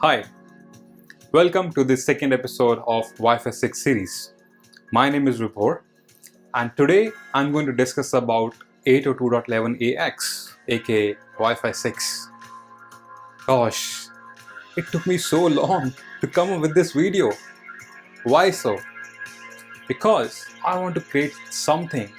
Hi, welcome to the second episode of Wi-Fi 6 series. My name is Vibhor and today I'm going to discuss about 802.11ax aka Wi-Fi 6. Gosh, it took me so long to come up with this video. Why so? Because I want to create something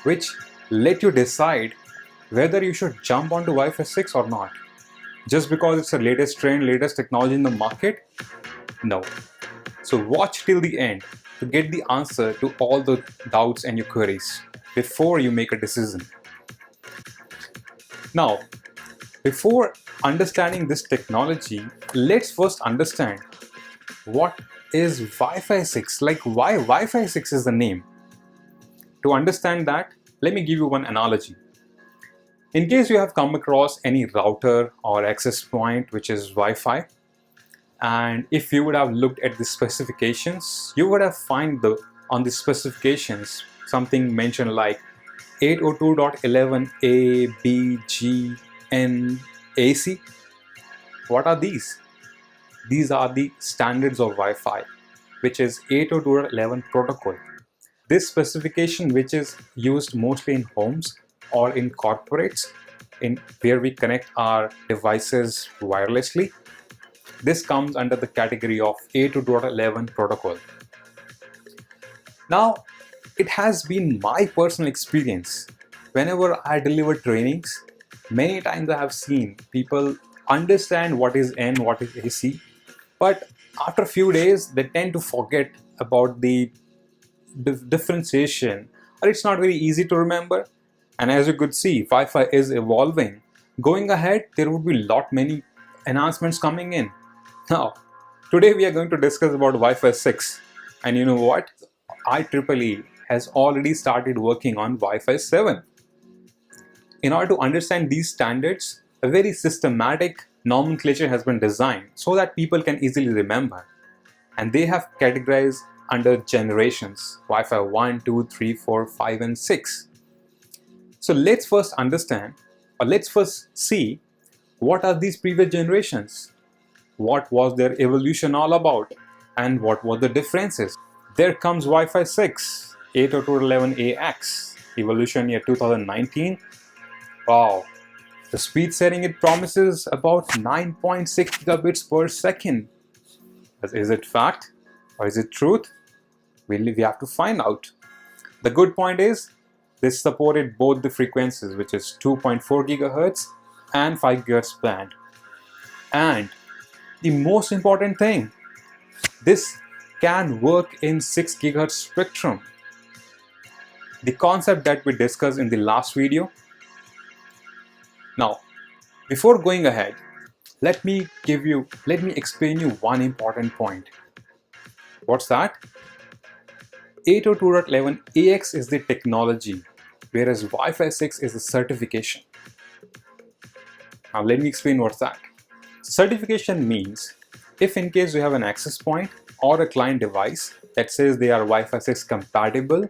which let you decide whether you should jump onto Wi-Fi 6 or not. Just because it's the latest trend, latest technology in the market? No. So watch till the end to get the answer to all the doubts and your queries before you make a decision. Now, before understanding this technology, let's first understand what is Wi-Fi 6, like why Wi-Fi 6 is the name. To understand that, let me give you one analogy. In case you have come across any router or access point which is Wi-Fi, and if you would have looked at the specifications, you would have find on the specifications something mentioned like 802.11a, b, g, n, ac. What are these? These are the standards of Wi-Fi, which is 802.11 protocol. This specification, which is used mostly in homes or in corporates, in where we connect our devices wirelessly, this comes under the category of 802.11 protocol. Now, it has been my personal experience. Whenever I deliver trainings, many times I have seen people understand what is N, what is AC, but after a few days, they tend to forget about the differentiation, or it's not very easy to remember. And as you could see, Wi-Fi is evolving. Going ahead, there would be many enhancements coming in. Now, today we are going to discuss about Wi-Fi 6. And you know what? IEEE has already started working on Wi-Fi 7. In order to understand these standards, a very systematic nomenclature has been designed so that people can easily remember. And they have categorized under generations, Wi-Fi 1, 2, 3, 4, 5, and 6. So let's first understand, or let's first see what are these previous generations? What was their evolution all about? And what were the differences? There comes Wi-Fi 6, 802.11ax, evolution year 2019. Wow, the speed setting it promises about 9.6 gigabits per second. Is it fact or is it truth? We have to find out. The good point is this supported both the frequencies, which is 2.4 gigahertz and 5 gigahertz band. And the most important thing, this can work in 6 gigahertz spectrum. The concept that we discussed in the last video. Now, before going ahead, let me explain you one important point. What's that? 802.11ax is the technology, whereas Wi-Fi 6 is the certification. Now let me explain what's that. Certification means if in case you have an access point or a client device that says they are Wi-Fi 6 compatible,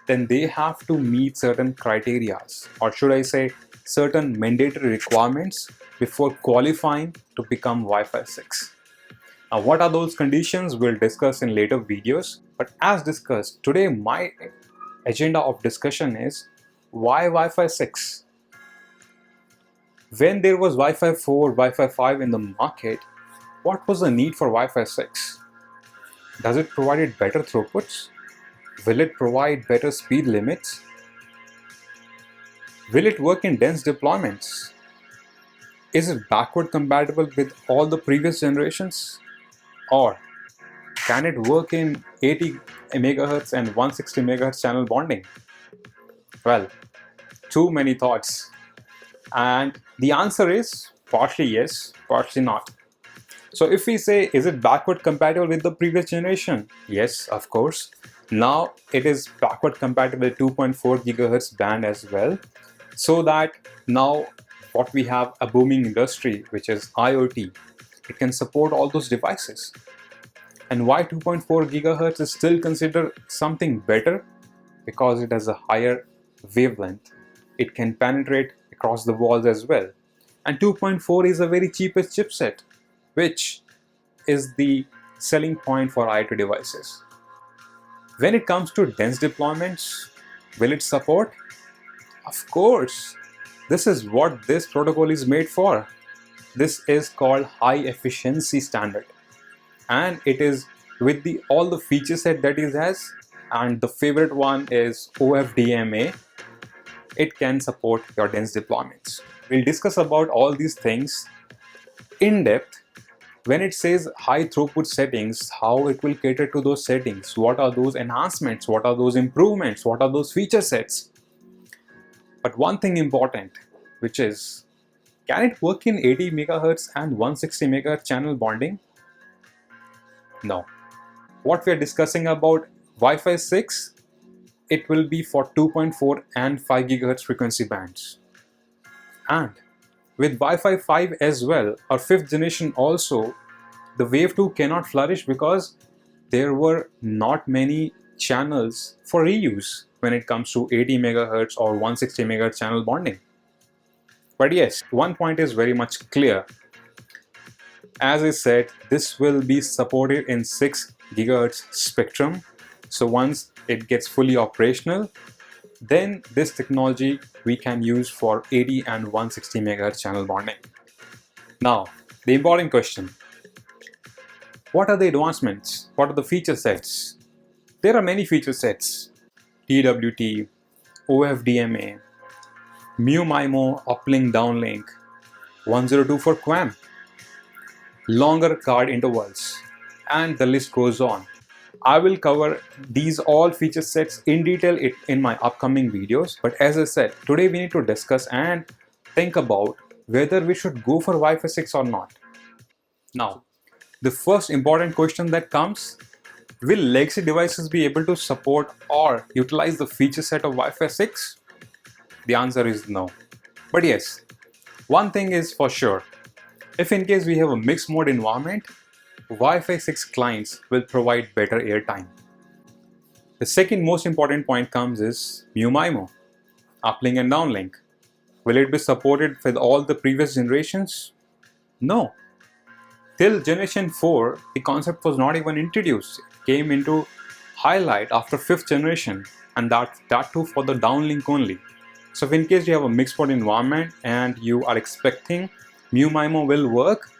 then they have to meet certain criteria, or should I say certain mandatory requirements before qualifying to become Wi-Fi 6. Now what are those conditions we'll discuss in later videos, but as discussed today, my agenda of discussion is why Wi-Fi 6? When there was Wi-Fi 4, Wi-Fi 5 in the market, what was the need for Wi-Fi 6? Does it provide better throughputs? Will it provide better speed limits? Will it work in dense deployments? Is it backward compatible with all the previous generations? Or can it work in 80 MHz and 160 MHz channel bonding? Well, too many thoughts. And the answer is partly yes, partly not. So if we say, is it backward compatible with the previous generation? Yes, of course. Now it is backward compatible with 2.4 gigahertz band as well. So that now what we have a booming industry, which is IoT, it can support all those devices. And why 2.4 gigahertz is still considered something better? Because it has a higher wavelength. It can penetrate across the walls as well. And 2.4 is a very cheapest chipset, which is the selling point for IoT devices. When it comes to dense deployments, will it support? Of course. This is what this protocol is made for. This is called high efficiency standard, and it is with all the feature set that it has, and the favorite one is OFDMA. It can support your dense deployments. We'll discuss about all these things in depth. When it says high throughput settings, how it will cater to those settings, what are those enhancements, what are those improvements, what are those feature sets. But one thing important, which is, can it work in 80 MHz and 160 MHz channel bonding? No. What we are discussing about Wi-Fi 6, it will be for 2.4 and 5 GHz frequency bands. And with Wi-Fi 5 as well, or 5th generation also, the Wave 2 cannot flourish because there were not many channels for reuse when it comes to 80 MHz or 160 MHz channel bonding. But yes, one point is very much clear. As I said, this will be supported in 6 GHz spectrum. So once it gets fully operational, then this technology we can use for 80 and 160 MHz channel bonding. Now, the important question. What are the advancements? What are the feature sets? There are many feature sets. TWT, OFDMA, MIMO uplink downlink, 102 for QAM, longer card intervals, and the list goes on. I will cover these all feature sets in detail in my upcoming videos, but as I said, today we need to discuss and think about whether we should go for Wi-Fi 6 or not. Now, the first important question that comes, will legacy devices be able to support or utilize the feature set of Wi-Fi 6? The answer is no. But yes, one thing is for sure, if in case we have a mixed mode environment, Wi-Fi 6 clients will provide better airtime. The second most important point comes is MIMO, uplink and downlink. Will it be supported with all the previous generations? No. Till generation 4, the concept was not even introduced. It came into highlight after 5th generation, and that too for the downlink only. So if in case you have a mixed mode environment and you are expecting MIMO will work,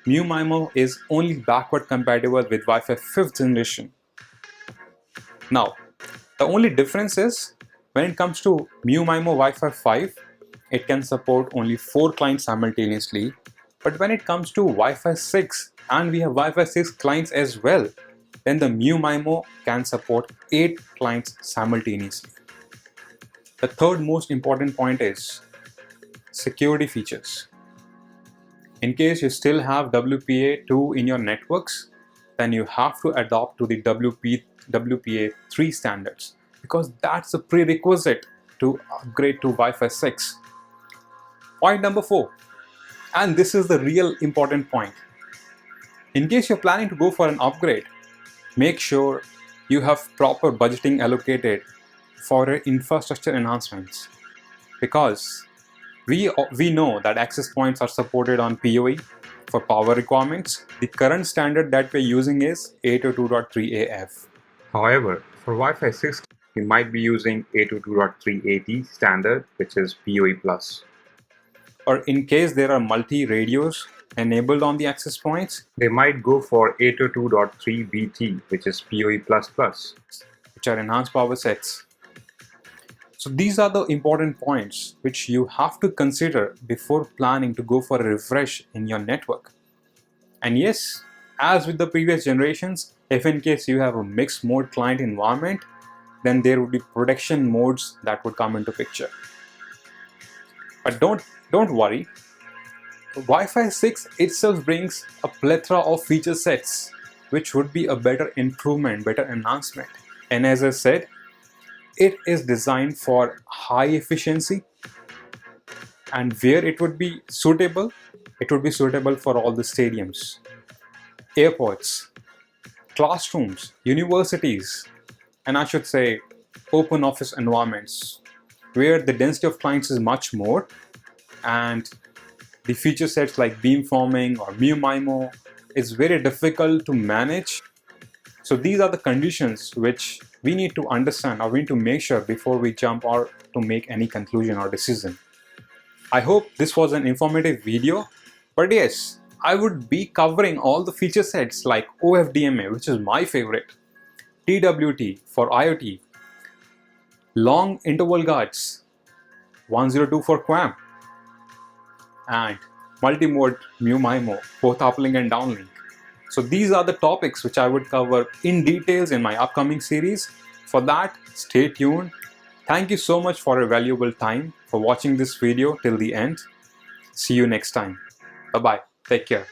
MIMO is only backward compatible with Wi-Fi 5th generation. Now, the only difference is when it comes to MIMO Wi-Fi 5, it can support only 4 clients simultaneously. But when it comes to Wi-Fi 6 and we have Wi-Fi 6 clients as well, then the MIMO can support 8 clients simultaneously. The third most important point is security features. In case you still have WPA2 in your networks, then you have to adopt to the WPA3 standards, because that's a prerequisite to upgrade to Wi-Fi 6. Point number 4, and this is the real important point. In case you're planning to go for an upgrade, make sure you have proper budgeting allocated for your infrastructure enhancements, because we know that access points are supported on PoE for power requirements. The current standard that we're using is 802.3AF. However, for Wi-Fi 6, we might be using 802.3AT standard, which is PoE+. Or in case there are multi-radios enabled on the access points, they might go for 802.3BT, which is PoE++, which are enhanced power sets. So these are the important points which you have to consider before planning to go for a refresh in your network. And yes, as with the previous generations, if in case you have a mixed mode client environment, then there would be protection modes that would come into picture. But don't worry, Wi-Fi 6 itself brings a plethora of feature sets which would be a better improvement, better enhancement. And as I said, it is designed for high efficiency, and where it would be suitable for all the stadiums, airports, classrooms, universities, and I should say open office environments where the density of clients is much more, and the feature sets like beamforming or MIMO is very difficult to manage. So these are the conditions which we need to understand, or we need to make sure before we jump or to make any conclusion or decision. I hope this was an informative video, but yes, I would be covering all the feature sets like OFDMA, which is my favorite, TWT for IoT, long interval guards, 102 for QAM, and multi-mode MIMO, both uplink and downlink. So these are the topics which I would cover in details in my upcoming series. For that, stay tuned. Thank you so much for your valuable time for watching this video till the end. See you next time. Bye-bye. Take care.